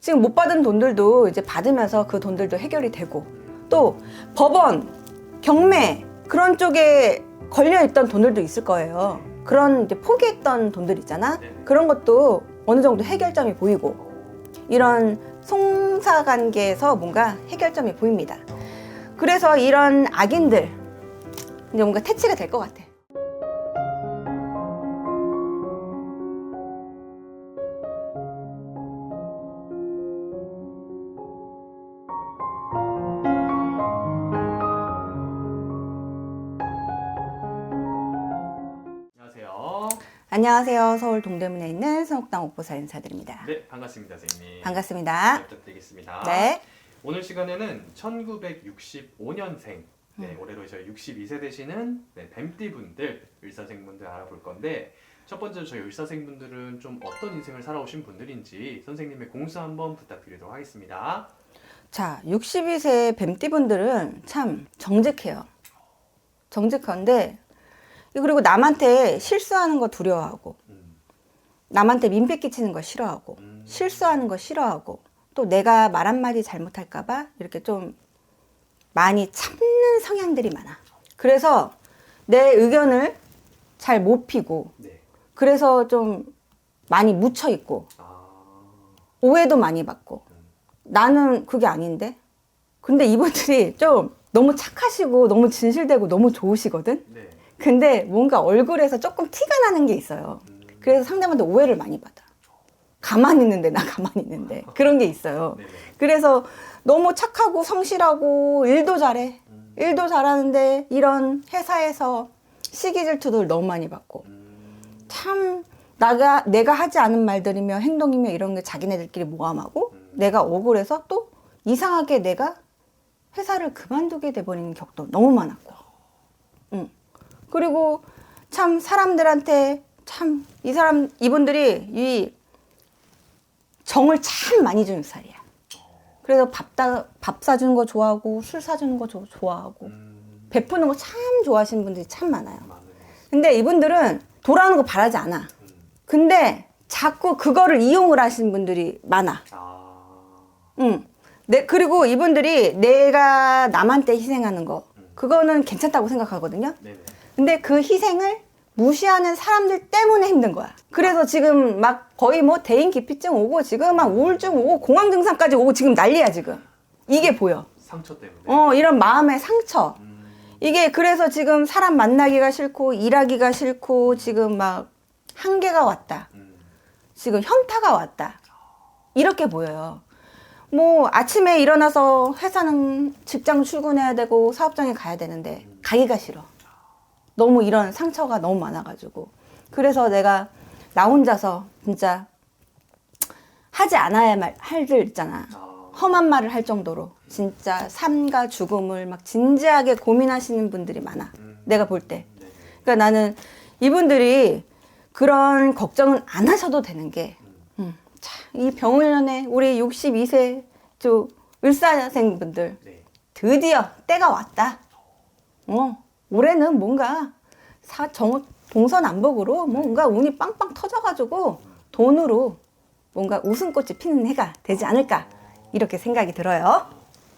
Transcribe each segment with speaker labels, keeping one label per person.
Speaker 1: 지금 못 받은 돈들도 이제 받으면서 그 돈들도 해결이 되고, 또 법원, 경매 그런 쪽에 걸려있던 돈들도 있을 거예요. 그런 이제 포기했던 돈들 있잖아. 그런 것도 어느 정도 해결점이 보이고, 이런 송사관계에서 뭔가 해결점이 보입니다. 그래서 이런 악인들 이제 뭔가 퇴치가 될 것 같아. 안녕하세요. 서울 동대문에 있는 성옥당 옥보사 인사드립니다.
Speaker 2: 네, 반갑습니다, 선생님.
Speaker 1: 반갑습니다.
Speaker 2: 부탁드리겠습니다.
Speaker 1: 네.
Speaker 2: 오늘 시간에는 1965년생, 올해로 저희 62세 되시는 뱀띠분들, 의사생분들 알아볼 건데, 첫 번째로 저희 의사생분들은 좀 어떤 인생을 살아오신 분들인지 선생님의 공수 한번 부탁드리도록 하겠습니다.
Speaker 1: 자, 62세 뱀띠분들은 참 정직해요. 정직한데, 그리고 남한테 실수하는 거 두려워하고, 남한테 민폐 끼치는 거 싫어하고, 실수하는 거 싫어하고, 또 내가 말 한마디 잘못할까봐 이렇게 좀 많이 참는 성향들이 많아. 그래서 내 의견을 잘 못 피고, 그래서 좀 많이 묻혀있고, 오해도 많이 받고, 나는 그게 아닌데? 근데 이분들이 좀 너무 착하시고, 너무 진실되고, 너무 좋으시거든? 근데 뭔가 얼굴에서 조금 티가 나는 게 있어요. 그래서 상대방한테 오해를 많이 받아. 가만히 있는데, 나 가만히 있는데. 그런 게 있어요. 그래서 너무 착하고 성실하고 일도 잘해. 일도 잘하는데 이런 회사에서 시기 질투들 너무 많이 받고. 참 내가 하지 않은 말들이며 행동이며 이런 게 자기네들끼리 모함하고, 내가 억울해서 또 이상하게 내가 회사를 그만두게 돼버리는 격도 너무 많았고. 그리고 참 사람들한테 참 이분들이 이 정을 참 많이 주는 스타일이야. 그래서 밥 사주는 거 좋아하고, 술 사주는 거 좋아하고, 베푸는 거 참 좋아하시는 분들이 참 많아요. 근데 이분들은 돌아오는 거 바라지 않아. 근데 자꾸 그거를 이용을 하시는 분들이 많아. 그리고 이분들이 내가 남한테 희생하는 거, 그거는 괜찮다고 생각하거든요. 근데 그 희생을 무시하는 사람들 때문에 힘든 거야. 그래서 지금 막 거의 뭐 대인 기피증 오고, 지금 막 우울증 오고, 공황 증상까지 오고, 지금 난리야, 지금. 이게 보여.
Speaker 2: 상처 때문에.
Speaker 1: 이런 마음의 상처. 이게 그래서 지금 사람 만나기가 싫고, 일하기가 싫고, 지금 막 한계가 왔다. 지금 현타가 왔다. 이렇게 보여요. 뭐 아침에 일어나서 회사는 직장 출근해야 되고, 사업장에 가야 되는데 가기가 싫어. 너무 이런 상처가 너무 많아가지고. 그래서 내가 나 혼자서 진짜 하지 않아야 할 일 있잖아. 험한 말을 할 정도로 진짜 삶과 죽음을 막 진지하게 고민하시는 분들이 많아. 내가 볼 때. 그러니까 나는 이분들이 그런 걱정은 안 하셔도 되는 게, 이 병원에 우리 62세 의사생분들 드디어 때가 왔다. 올해는 뭔가 동서남북으로 뭔가 운이 빵빵 터져가지고 돈으로 뭔가 웃음꽃이 피는 해가 되지 않을까, 이렇게 생각이 들어요.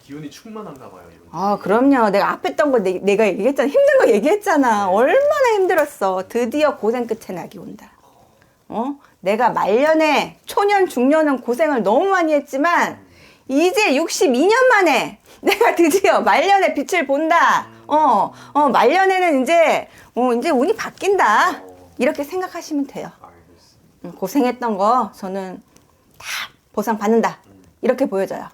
Speaker 2: 기운이 충만한가 봐요.
Speaker 1: 그럼요. 내가 앞에 했던 거 내가 얘기했잖아. 힘든 거 얘기했잖아. 얼마나 힘들었어. 드디어 고생 끝에 낙이 온다. 내가 말년에 초년 중년은 고생을 너무 많이 했지만 이제 62년 만에 내가 드디어 말년에 빛을 본다. 말년에는 이제 운이 바뀐다. 이렇게 생각하시면 돼요. 고생했던 거 저는 다 보상 받는다. 이렇게 보여져요.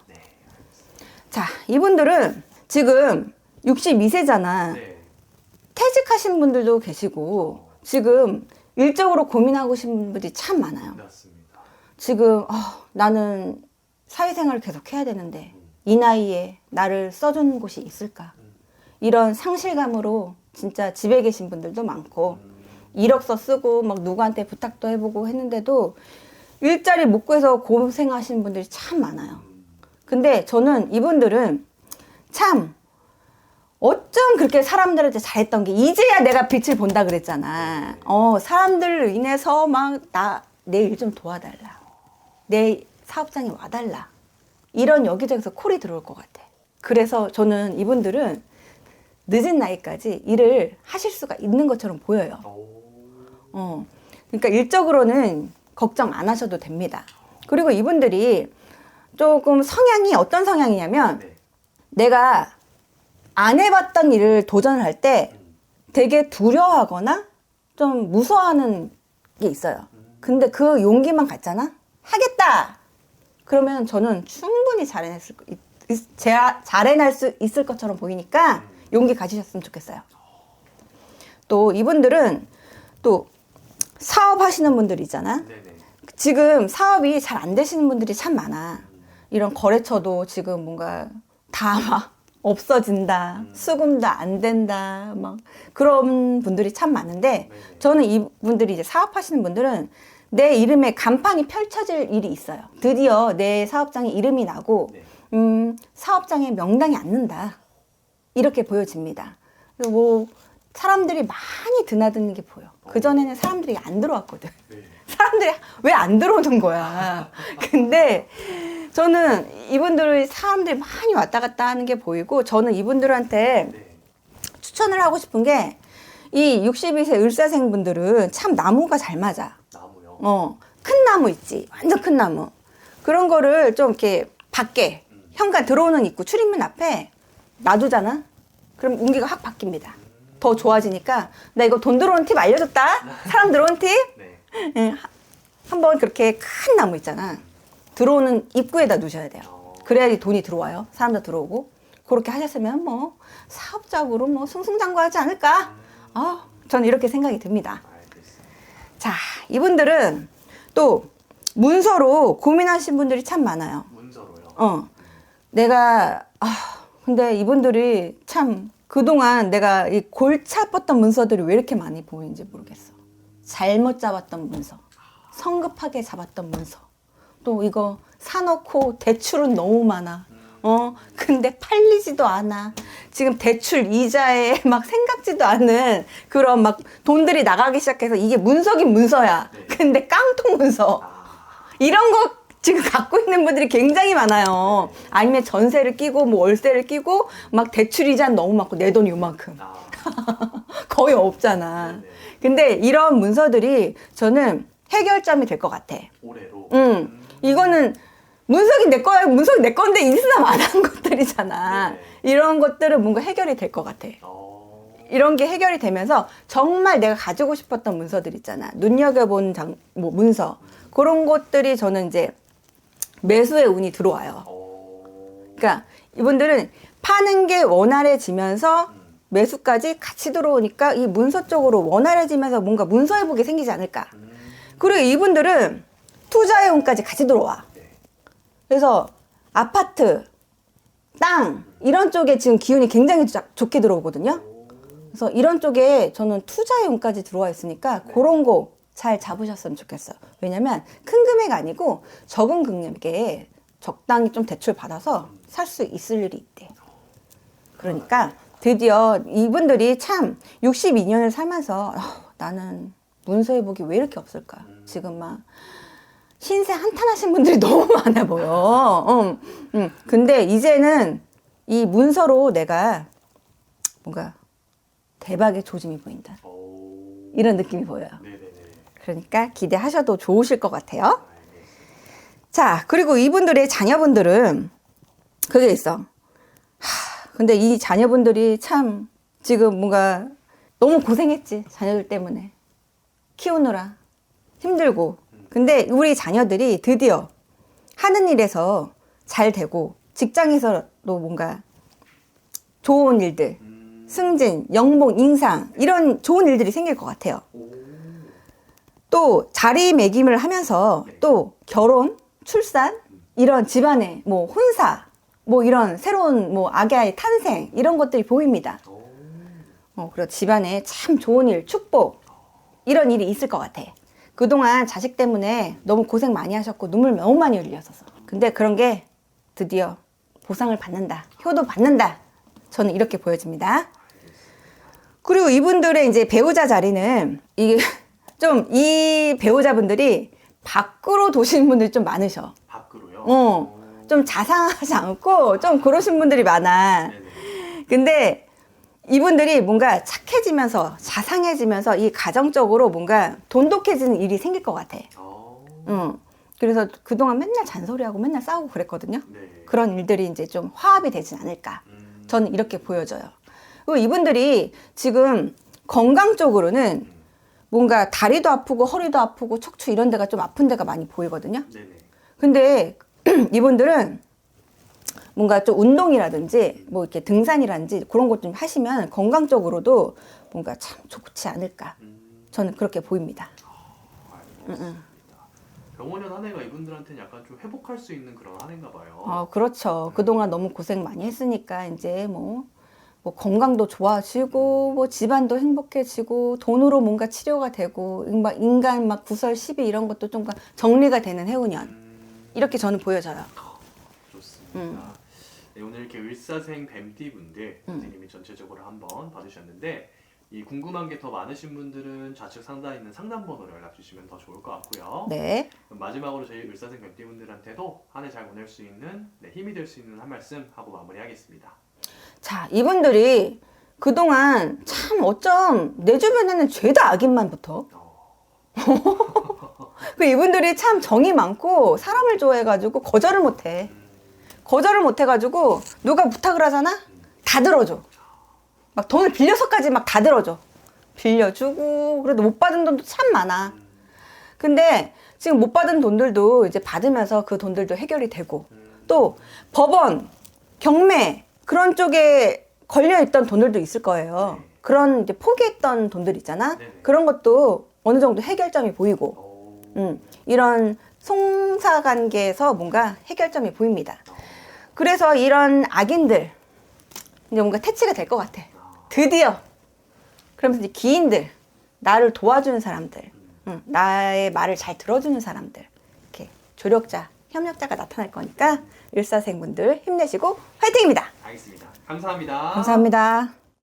Speaker 1: 자, 이분들은 지금 62세잖아. 퇴직하신 분들도 계시고, 지금 일적으로 고민하고 계신 분들이 참 많아요. 지금 나는 사회생활을 계속 해야 되는데 이 나이에 나를 써준 곳이 있을까? 이런 상실감으로 진짜 집에 계신 분들도 많고, 이력서 쓰고 막 누구한테 부탁도 해보고 했는데도 일자리 못 구해서 고생하시는 분들이 참 많아요. 근데 저는 이분들은 참 어쩜 그렇게 사람들한테 잘했던 게, 이제야 내가 빛을 본다 그랬잖아. 사람들로 인해서 막 내 일 좀 도와달라. 내 사업장에 와달라. 이런 여기저기서 콜이 들어올 것 같아. 그래서 저는 이분들은 늦은 나이까지 일을 하실 수가 있는 것처럼 보여요. 그러니까 일적으로는 걱정 안 하셔도 됩니다. 그리고 이분들이 조금 성향이 어떤 성향이냐면
Speaker 2: 네.
Speaker 1: 내가 안 해봤던 일을 도전을 할 때 되게 두려워하거나 좀 무서워하는 게 있어요. 근데 그 용기만 갖잖아? 하겠다! 그러면 저는 충분히 잘해낼 수 있을 것처럼 보이니까 용기 가지셨으면 좋겠어요. 또 이분들은 또 사업하시는 분들 있잖아?
Speaker 2: 네네.
Speaker 1: 지금 사업이 잘 안 되시는 분들이 참 많아. 이런 거래처도 지금 뭔가 다 막 없어진다. 수금도 안 된다. 막 그런 분들이 참 많은데 저는 이분들이 이제 사업하시는 분들은 내 이름에 간판이 펼쳐질 일이 있어요. 드디어 내 사업장에 이름이 나고 사업장에 명당이 앉는다. 이렇게 보여집니다. 그리고 뭐 사람들이 많이 드나드는 게 보여. 그전에는 사람들이 안 들어왔거든.
Speaker 2: 네.
Speaker 1: 사람들이 왜 안 들어오는 거야. 근데 저는 이분들이 사람들이 많이 왔다 갔다 하는 게 보이고 저는 이분들한테
Speaker 2: 네.
Speaker 1: 추천을 하고 싶은 게 이 62세 을사생 분들은 참 나무가 잘 맞아.
Speaker 2: 나무요.
Speaker 1: 큰 나무 있지. 완전 큰 나무. 그런 거를 좀 이렇게 밖에 현관 들어오는 입구 출입문 앞에 놔두잖아. 그럼 운기가 확 바뀝니다. 더 좋아지니까 나 이거 돈 들어오는 팁 알려줬다. 사람 들어오는 팁.
Speaker 2: 네.
Speaker 1: 예, 한번 그렇게 큰 나무 있잖아. 들어오는 입구에다 두셔야 돼요. 그래야지 돈이 들어와요. 사람도 들어오고. 그렇게 하셨으면 뭐 사업적으로 뭐 승승장구하지 않을까? 저는 이렇게 생각이 듭니다.
Speaker 2: 알겠습니다.
Speaker 1: 자, 이분들은 또 문서로 고민하신 분들이 참 많아요.
Speaker 2: 문서로요.
Speaker 1: 내가 근데 이분들이 참 그동안 내가 이 골치 아팠던 문서들이 왜 이렇게 많이 보이는지 모르겠어. 잘못 잡았던 문서, 성급하게 잡았던 문서, 또 이거 사놓고 대출은 너무 많아. 근데 팔리지도 않아. 지금 대출 이자에 막 생각지도 않은 그런 막 돈들이 나가기 시작해서 이게 문서긴 문서야. 근데 깡통 문서. 이런 거 지금 갖고 있는 분들이 굉장히 많아요. 아니면 전세를 끼고 뭐 월세를 끼고 막 대출 이자는 너무 많고 내 돈이 요만큼. 거의 없잖아. 근데 이런 문서들이 저는 해결점이 될 것 같아.
Speaker 2: 올해로.
Speaker 1: 이거는 문석이 내 거야. 문석이 내 건데 인수납 안 한 것들이잖아.
Speaker 2: 네.
Speaker 1: 이런 것들은 뭔가 해결이 될 것 같아. 이런 게 해결이 되면서 정말 내가 가지고 싶었던 문서들 있잖아. 눈여겨본 뭐 문서. 그런 것들이 저는 이제 매수의 운이 들어와요. 그러니까 이분들은 파는 게 원활해지면서 매수까지 같이 들어오니까 이 문서 쪽으로 원활해지면서 뭔가 문서 회복이 생기지 않을까. 그리고 이분들은 투자의 운까지 같이 들어와. 그래서 아파트, 땅 이런 쪽에 지금 기운이 굉장히 좋게 들어오거든요. 그래서 이런 쪽에 저는 투자의 운까지 들어와 있으니까 그런 거 잘 잡으셨으면 좋겠어요. 왜냐면 큰 금액 아니고 적은 금액에 적당히 좀 대출 받아서 살 수 있을 일이 있대. 그러니까 드디어 이분들이 참 62년을 살면서 나는 문서 회복이 왜 이렇게 없을까? 지금 막 신세 한탄하신 분들이 너무 많아 보여. 근데 이제는 이 문서로 내가 뭔가 대박의 조짐이 보인다. 이런 느낌이 보여요.
Speaker 2: 네네네.
Speaker 1: 그러니까 기대하셔도 좋으실 것 같아요. 자, 그리고 이분들의 자녀분들은 그게 있어. 근데 이 자녀분들이 참 지금 뭔가 너무 고생했지. 자녀들 때문에. 키우느라 힘들고. 근데 우리 자녀들이 드디어 하는 일에서 잘 되고 직장에서도 뭔가 좋은 일들, 승진, 연봉, 인상 이런 좋은 일들이 생길 것 같아요. 또 자리매김을 하면서 또 결혼, 출산 이런 집안의 뭐 혼사 뭐 이런 새로운 뭐 아기의 탄생 이런 것들이 보입니다. 그리고 집안에 참 좋은 일, 축복 이런 일이 있을 것 같아. 그동안 자식 때문에 너무 고생 많이 하셨고 눈물 너무 많이 흘리셨어. 근데 그런 게 드디어 보상을 받는다. 효도 받는다. 저는 이렇게 보여집니다. 그리고 이분들의 이제 배우자 자리는 이게 좀 이 배우자분들이 밖으로 도시는 분들이 좀 많으셔.
Speaker 2: 밖으로요?
Speaker 1: 좀 자상하지 않고 좀 그러신 분들이 많아.
Speaker 2: 네네.
Speaker 1: 근데 이분들이 뭔가 착해지면서 자상해지면서 이 가정적으로 뭔가 돈독해지는 일이 생길 것 같아. 그래서 그동안 맨날 잔소리하고 맨날 싸우고 그랬거든요.
Speaker 2: 네.
Speaker 1: 그런 일들이 이제 좀 화합이 되진 않을까. 저는 이렇게 보여져요. 그리고 이분들이 지금 건강 쪽으로는 뭔가 다리도 아프고 허리도 아프고 척추 이런 데가 좀 아픈 데가 많이 보이거든요.
Speaker 2: 네네.
Speaker 1: 근데 이분들은 뭔가 좀 운동이라든지 뭐 이렇게 등산이라든지 그런 것 좀 하시면 건강적으로도 뭔가 참 좋지 않을까. 저는 그렇게 보입니다.
Speaker 2: 알겠습니다. 병원연 한 해가 이분들한테는 약간 좀 회복할 수 있는 그런 한 해인가 봐요.
Speaker 1: 그렇죠. 그동안 너무 고생 많이 했으니까 이제 뭐 건강도 좋아지고 뭐 집안도 행복해지고 돈으로 뭔가 치료가 되고 인간 막 구설 시비 이런 것도 좀 정리가 되는 해운년. 이렇게 저는 보여져요.
Speaker 2: 좋습니다. 네, 오늘 이렇게 을사생 뱀띠분들 선생님이 전체적으로 한번 봐주셨는데 이 궁금한 게 더 많으신 분들은 좌측 상단에 있는 상담번호로 연락 주시면 더 좋을 것 같고요.
Speaker 1: 네.
Speaker 2: 그럼 마지막으로 저희 을사생 뱀띠분들한테도 한 해 잘 보낼 수 있는 힘이 될 수 있는 한 말씀 하고 마무리하겠습니다.
Speaker 1: 자, 이분들이 그동안 참 어쩜 내 주변에는 죄다 악인만 붙어. 그 이분들이 참 정이 많고 사람을 좋아해가지고 거절을 못해. 거절을 못해가지고 누가 부탁을 하잖아? 다 들어줘. 막 돈을 빌려서까지 막 다 들어줘. 빌려주고 그래도 못 받은 돈도 참 많아. 근데 지금 못 받은 돈들도 이제 받으면서 그 돈들도 해결이 되고 또 법원, 경매 그런 쪽에 걸려있던 돈들도 있을 거예요. 그런 이제 포기했던 돈들 있잖아.
Speaker 2: 네네.
Speaker 1: 그런 것도 어느 정도 해결점이 보이고 이런 송사관계에서 뭔가 해결점이 보입니다. 그래서 이런 악인들 이제 뭔가 퇴치가 될 것 같아. 드디어. 그러면서 이제 기인들, 나를 도와주는 사람들, 나의 말을 잘 들어주는 사람들, 이렇게 조력자, 협력자가 나타날 거니까 일사생분들 힘내시고 화이팅입니다.
Speaker 2: 알겠습니다. 감사합니다.
Speaker 1: 감사합니다.